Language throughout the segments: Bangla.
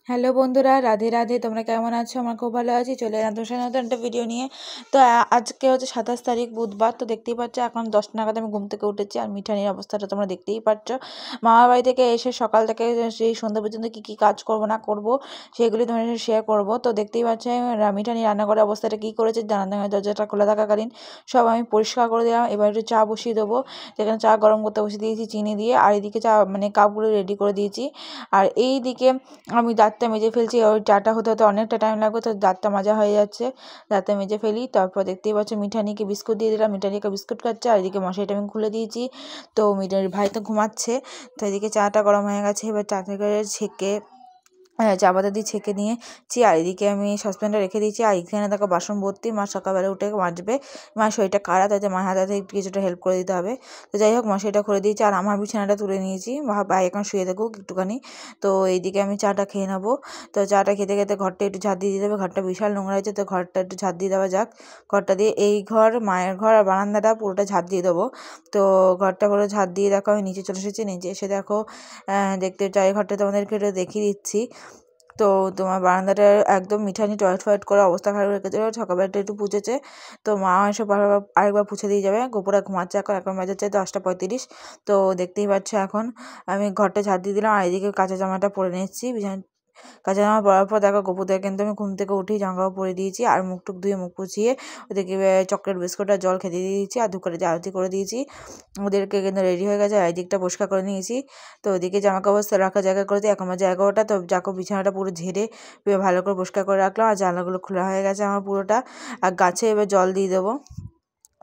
হ্যালো বন্ধুরা, রাধে রাধে। তোমরা কেমন আছো? আমার খুব ভালো আছি। চলে এলাম তোমার সাথে নতুন একটা ভিডিও নিয়ে। তো আজকে হচ্ছে 27 তারিখ বুধবার। তো দেখতেই পাচ্ছ এখন 10টা নাগাদ আমি ঘুম থেকে উঠেছি। আর মিঠানির অবস্থাটা তোমরা দেখতেই পাচ্ছ। মামার বাড়ি থেকে এসে সকাল থেকে সেই সন্ধ্যা পর্যন্ত কী কী কাজ করব না করব সেগুলি তোমার সাথে শেয়ার করব। তো দেখতেই পাচ্ছ মিঠানি রান্নাঘরের অবস্থাটা কী করেছে। দরজাটা খোলা থাকাকালীন সব আমি পরিষ্কার করে দিলাম। এবার একটু চা বসিয়ে দেবো। যেখানে চা গরম করতে বসিয়ে দিয়েছি চিনি দিয়ে। আর এদিকে চা মানে কাপগুলো রেডি করে দিয়েছি। আর এই দিকে আমি দাঁতটা মেজে ফেলছি। ওই চাটা হতে হতে অনেকটা টাইম লাগবে, তো দাঁতটা মাজা হয়ে যাচ্ছে। দাঁতটা মেজে ফেলি। তারপর দেখতেই পাচ্ছ মিঠানিকে বিস্কুট দিয়ে দিলাম। মিঠানিকে বিস্কুট খাচ্ছে। আর এদিকে মশারিটা আমি খুলে দিয়েছি। তো মিঠানির ভাই তো ঘুমাচ্ছে। তো এদিকে চাটা গরম হয়ে গেছে। এবার চা থেকে ছেঁকে চা পাতা দিয়ে ছেঁকে নিয়েছি। আর এদিকে আমি সসপ্যানটা রেখে দিয়েছি। আর এখানে দেখো বাসন ভর্তি। মা সকালবেলা উঠে মাজবে। মার শরীরটা খারাপ, তাতে মায়ের হাতে হাতে একটু কিছুটা হেল্প করে দিতে হবে। তো যাই হোক মশারিটা খুলে দিয়েছি। আর আমার বিছানাটা তুলে নিয়েছি। ভাই এখন শুয়ে থাকুক একটুখানি। তো এইদিকে আমি চাটা খেয়ে নেবো। তো চাটা খেতে খেতে ঘরটা একটু ঝাঁট দিয়ে দিতে হবে। ঘরটা বিশাল নোংরা হয়েছে, তো ঘরটা একটু ঝাঁট দিয়ে দেওয়া যাক। ঘরটা দিয়ে এই ঘর, মায়ের ঘর আর বারান্দাটা পুরোটা ঝাঁট দিয়ে দেবো। তো ঘরটা পুরো ঝাঁট দিয়ে দেখো আমি নিচে চলে এসেছি। নিচে এসে দেখো দেখতে চাই ঘরটা তোমাদেরকে একটু দেখিয়ে দিচ্ছি। তো তোমার বারান্দাটা একদম মিঠানি টয়লেট করে অবস্থা খারাপ রেখেছিল। সকালবেলাটা একটু পুছেছে। তো মা এসে আরেকবার পুছে দিয়ে যাবে। গোপুরা ঘুমাচ্ছে এখন বাজাচ্ছে 10টা 35। তো দেখতেই পাচ্ছ এখন আমি ঘরটা ঝাড় দিয়ে দিলাম। আর এদিকে কাঁচা জামাটা পরে নিচ্ছি। কাঁচা জামা পরার পর দেখো গপুদের কিন্তু আমি ঘুম থেকে উঠেই জামা কাপড় পরে দিয়েছি। আর মুখ টুক ধুয়ে মুখ পুছিয়ে ওদেরকে চকলেট বিস্কুট আর জল খেতে দিয়ে দিয়েছি। আর ধুকরে আরতি করে দিয়েছি। ওদেরকে কিন্তু রেডি হয়ে গেছে। আর এদিকটা পরিষ্কার করে নিয়েছি। তো ওদিকে জামা কাপড় রাখা জায়গা করে দিই। এখন আমার জায়গাটা তো যাকো বিছানাটা পুরো ঝেড়ে ভালো করে পরিষ্কার করে রাখলাম। আর জানলাগুলো খোলা হয়ে গেছে আমার পুরোটা। আর গাছে এবার জল দিয়ে দেবো।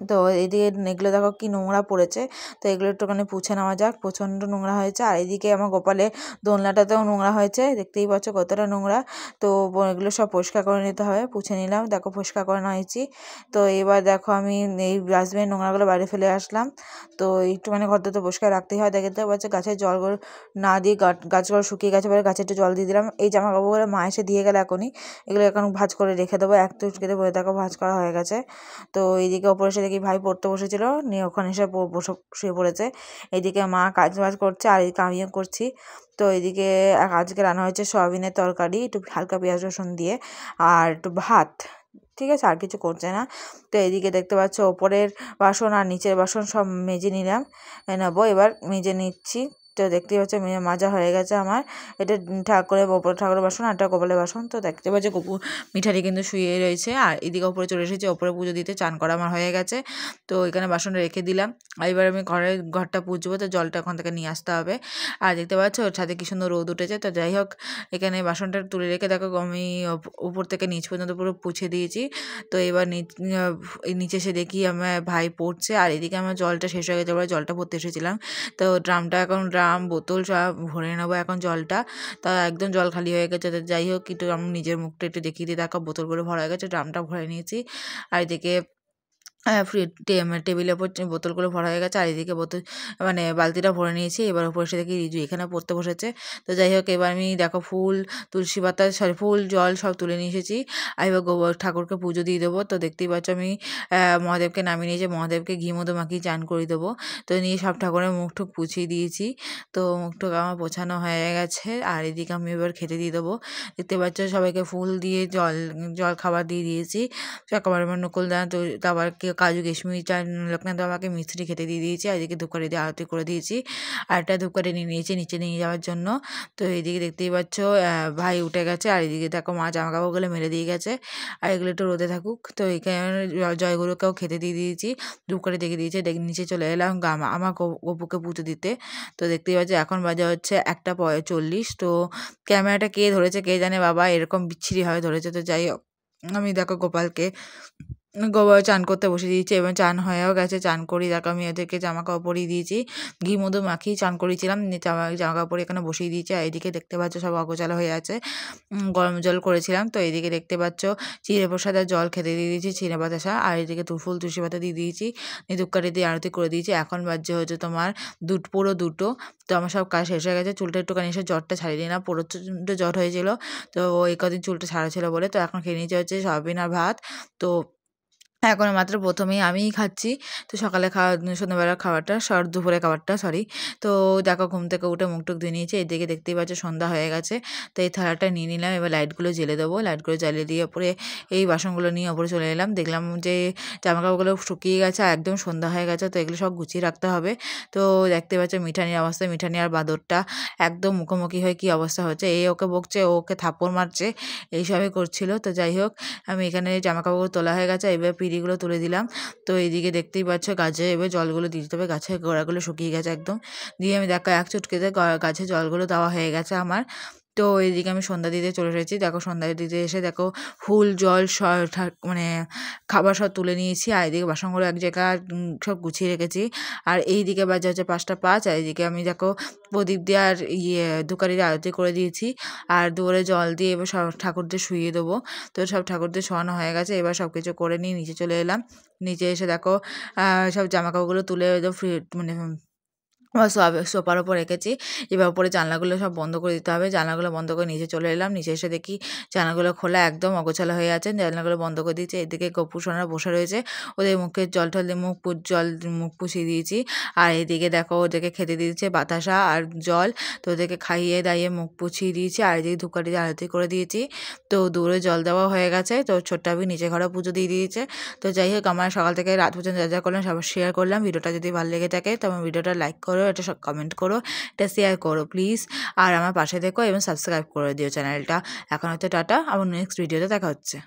তো এদিকে এগুলো দেখো কি নোংরা পড়েছে। তো এগুলো একটুখানি পুছে নেওয়া যাক। প্রচণ্ড নোংরা হয়েছে। আর এদিকে আমার গোপালে দোলনাটাতেও নোংরা হয়েছে, দেখতেই পাচ্ছ কতটা নোংরা। তো এগুলো সব পরিষ্কার করে নিতে হবে। পুছে নিলাম, দেখো পরিষ্কার করে নিয়েছি। তো এবার দেখো আমি এই ডাস্টবিনের নোংরাগুলো বাইরে ফেলে আসলাম। তো একটুখানি ঘরটা তো পরিষ্কার রাখতেই হয়। দেখতে পাচ্ছ গাছের জলগুলো না দিয়ে গাছগুলো শুকিয়ে গেছে বলে গাছে একটু জল দিয়ে দিলাম। এই জামা কাপড়গুলো মা এসে দিয়ে গেলে এখনই। এগুলো এখন ভাঁজ করে রেখে দেবো। এক তো কেটে বলে দেখো ভাঁজ করা হয়ে গেছে। তো এইদিকে ওপরে এসে দেখি ভাই পড়তে বসেছিল, নিয়ে ওখানে এসে বসে শুয়ে পড়েছে। এইদিকে মা কাজ বাজ করছে আর এদিকে আমিও করছি। তো এদিকে আজকে রান্না হয়েছে সয়াবিনের তরকারি, একটু হালকা পেঁয়াজ রসুন দিয়ে, আর একটু ভাত। ঠিক আছে, আর কিছু করছে না। তো এদিকে দেখতে পাচ্ছ ওপরের বাসন আর নিচের বাসন সব মেজে নিলাম, নেবো এবার মেজে নিচ্ছি। তো দেখতেই পাচ্ছ মাজা হয়ে গেছে আমার। এটা ঠাকুরের বাসন আর এটা গোপালের বাসন। তো দেখতে পাচ্ছ মিঠারি কিন্তু শুয়ে রয়েছে। আর এদিকে ওপরে চলে এসেছে, ওপরে পুজো দিতে। চান করা আমার হয়ে গেছে। তো এখানে বাসনটা রেখে দিলাম। আর এবার আমি ঘরটা পুজবো, তো জলটা ওখান থেকে নিয়ে আসতে হবে। আর দেখতে পাচ্ছ ওর ছাদে কি সুন্দর রোদ উঠেছে। তো যাই হোক এখানে বাসনটা তুলে রেখে দেখো আমি উপর থেকে নিচ পর্যন্ত পুরো পুছে দিয়েছি। তো এবার নিচে এসে দেখি আমার ভাই পড়ছে। আর এদিকে আমার জলটা শেষ হয়ে গেছে বলে জলটা ভরতে এসেছিলাম। তো ড্রাম বোতল সব ভরে নেবো এখন জলটা। তা একদম জল খালি হয়ে গেছে। তো যাই হোক একটু আমি নিজের মুখটা একটু দেখিয়ে দিই। দেখো বোতলগুলো ভরা হয়ে গেছে, ড্রামটা ভরে নিয়েছি। আর এদিকে টেবিলের ওপর বোতলগুলো ভরা হয়ে গেছে। আর এদিকে মানে বালতিটা ভরে নিয়েছি। এবার ওপর এসে দেখি রিজু এখানে পড়তে বসেছে। তো যাই হোক এবার আমি দেখো ফুল, তুলসী পাতা, ফুল, জল সব তুলে নিয়ে এসেছি। আর এবার ঠাকুরকে পুজো দিয়ে দেবো। তো দেখতেই পাচ্ছ আমি মহাদেবকে নামিয়ে নিয়েছি। মহাদেবকে ঘি মধু মাখিয়ে চান করে দেবো। তো নিয়ে সব ঠাকুরের মুখ টুক পুছিয়ে দিয়েছি। তো মুখ টুক আমার পোছানো হয়ে গেছে। আর এদিকে আমি এবার খেতে দিয়ে দেবো। দেখতে পাচ্ছ সবাইকে ফুল দিয়ে জল খাবার দিয়ে দিয়েছি। সকালবেলা আমার নকুলদানা, তো তারপর কাজু কিশমিশ আর লোকনাথ বাবাকে মিষ্টি খেতে দিয়ে দিয়েছি। আর এদিকে ধূপকাঠি দিয়ে আরতি করে দিয়েছি। আর একটা ধূপকাঠি নিয়ে নিয়েছি নিচে নিয়ে যাওয়ার জন্য। তো এইদিকে দেখতেই পাচ্ছ ভাই উঠে গেছে। আর এদিকে দেখো মা জামা কাপড়গুলো মেলে দিয়ে গেছে। আর এগুলো একটু রোদে থাকুক। তো এখানে জয়গুরুকেও খেতে দিয়ে দিয়েছি, ধূপকাঠি দেখে দিয়েছি। নিচে চলে এলাম আমার গপুকে পুজো দিতে। তো দেখতেই পাচ্ছি এখন বাজে হচ্ছে 1:40। তো ক্যামেরাটা কে ধরেছে কে জানে বাবা, এরকম বিচ্ছিরিভাবে ধরেছে। তো যাই হোক আমি দেখো গোপালকে চান করতে বসিয়ে দিয়েছি এবং চান হয়েও গেছে। চান করি দেখো আমি ওদেরকে জামা কাপড় পরিয়ে দিয়েছি, ঘি মধু মাখিয়ে চান করিয়েছিলাম। জামা কাপড় এখানে বসিয়ে দিয়েছি। আর এদিকে দেখতে পাচ্ছ সব অগোছালো হয়ে আছে, গরম জল করেছিলাম। তো এদিকে দেখতে পাচ্ছ চিড়ে প্রসাদের জল খেতে দিয়ে দিয়েছি, চিড়ে বাতাসা। আর এদিকে ফুল তুলসী পাতা দিয়ে দিয়েছি, ধূপকাঠি দিয়ে আরতি করে দিয়েছি। এখন বাজছে হচ্ছে তোমার পুরো 2টো। তো আমার সব কাজ শেষ হয়ে গেছে। চুলটা একটুখানি এসে জ্বরটা ছাড়িয়ে নিলাম, প্রচণ্ড জ্বর হয়েছিল। তো এই কদিন চুলটা ছাড়া ছিল বলে। তো এখন খেয়ে নিয়েছে হচ্ছে সয়াবিন আর ভাত। তো এখন মাত্র প্রথমেই আমিই খাচ্ছি। তো সকালে খাওয়া সন্ধ্যাবেলার খাবারটা দুপুরের খাবারটা সরি। তো দেখো ঘুম থেকে উঠে মুখ-টুখ ধুয়ে নিয়েছি। এদিকে দেখতেই পাচ্ছ সন্ধ্যা হয়ে গেছে। তো এই থালাটা নিয়ে নিলাম। এবার লাইটগুলো জ্বেলে দেবো। লাইটগুলো জ্বালিয়ে দিয়ে ওপরে এই বাসনগুলো নিয়ে ওপরে চলে এলাম। দেখলাম যে জামাকাপড়গুলো শুকিয়ে গেছে আর একদম সন্ধ্যা হয়ে গেছে। তো এগুলো সব গুছিয়ে রাখতে হবে। তো দেখতে পাচ্ছ মিঠানির অবস্থা। মিঠানি আর বাঁদরটা একদম মুখোমুখি হয়ে কী অবস্থা হচ্ছে। এ ওকে বকছে, ও ওকে থাপ্পড় মারছে। এইসবই করছিল। তো যাই হোক আমি এখানে জামাকাপড় তোলা হয়ে গেছে। এবার পিঁড়িগুলো তুলে দিলাম। তো এইদিকে দেখতেই পাচ্ছ গাছে এবার জলগুলো দিয়ে দিতে হবে। গাছের গোড়াগুলো শুকিয়ে গেছে একদম। দিয়ে আমি দেখো এক চুটকিতে গাছের জলগুলো দেওয়া হয়ে গেছে আমার। তো এইদিকে আমি সন্ধ্যা দিতে চলে এসেছি। দেখো সন্ধ্যা দিতে এসে দেখো ফুল, জল মানে খাবার সব তুলে নিয়েছি। আর এদিকে বাসনগুলো এক জায়গায় সব গুছিয়ে রেখেছি। আর এইদিকে বাজে হচ্ছে 5টা 5। আর এইদিকে আমি দেখো প্রদীপ দিয়ে আর ধূপকাঠির আরতি করে দিয়েছি। আর দুয়ারে জল দিয়ে এবার সব ঠাকুরদের শুইয়ে দেবো। তো সব ঠাকুরদের শোয়ানো হয়ে গেছে। এবার সব কিছু করে নিয়ে নিচে চলে এলাম। নিচে এসে দেখো সব জামাকাপড়গুলো তুলে একদম মানে সোফার ওপর রেখেছি। এবার উপরে জানলাগুলো সব বন্ধ করে দিতে হবে। জানলাগুলো বন্ধ করে নিচে চলে এলাম। নিচে এসে দেখি জানলাগুলো খোলা একদম অগোছালো হয়ে আছে। জানলাগুলো বন্ধ করে দিয়েছি। এদিকে গপু সোনারা বসে রয়েছে। ওদের মুখে জল টল দিয়ে মুখ পুছিয়ে দিয়েছি। আর এদিকে দেখো ওদেরকে খেতে দিয়েছে বাতাসা আর জল। তো ওদেরকে খাইয়ে দাইয়ে মুখ পুছিয়ে দিয়েছি। আর এদিকে ধূপকাঠি আরতি করে দিয়েছি। তো দূরে জল দেওয়া হয়ে গেছে। তো ছোট্টাবি নিচে ঘরে পুজো দিয়ে দিয়েছে। তো যাই হোক আমার সকাল থেকে রাত পর্যন্ত যা যা করলাম সব শেয়ার করলাম। ভিডিওটা যদি ভালো লেগে থাকে তো আমার ভিডিওটা লাইক করো, এটা সব কমেন্ট করো, এটা শেয়ার করো প্লিজ। আর আমার পাশে দেখো এবং সাবস্ক্রাইব করে দিও চ্যানেলটা। এখন হয়তো টাটা, আবার নেক্সট ভিডিওতে দেখা হচ্ছে।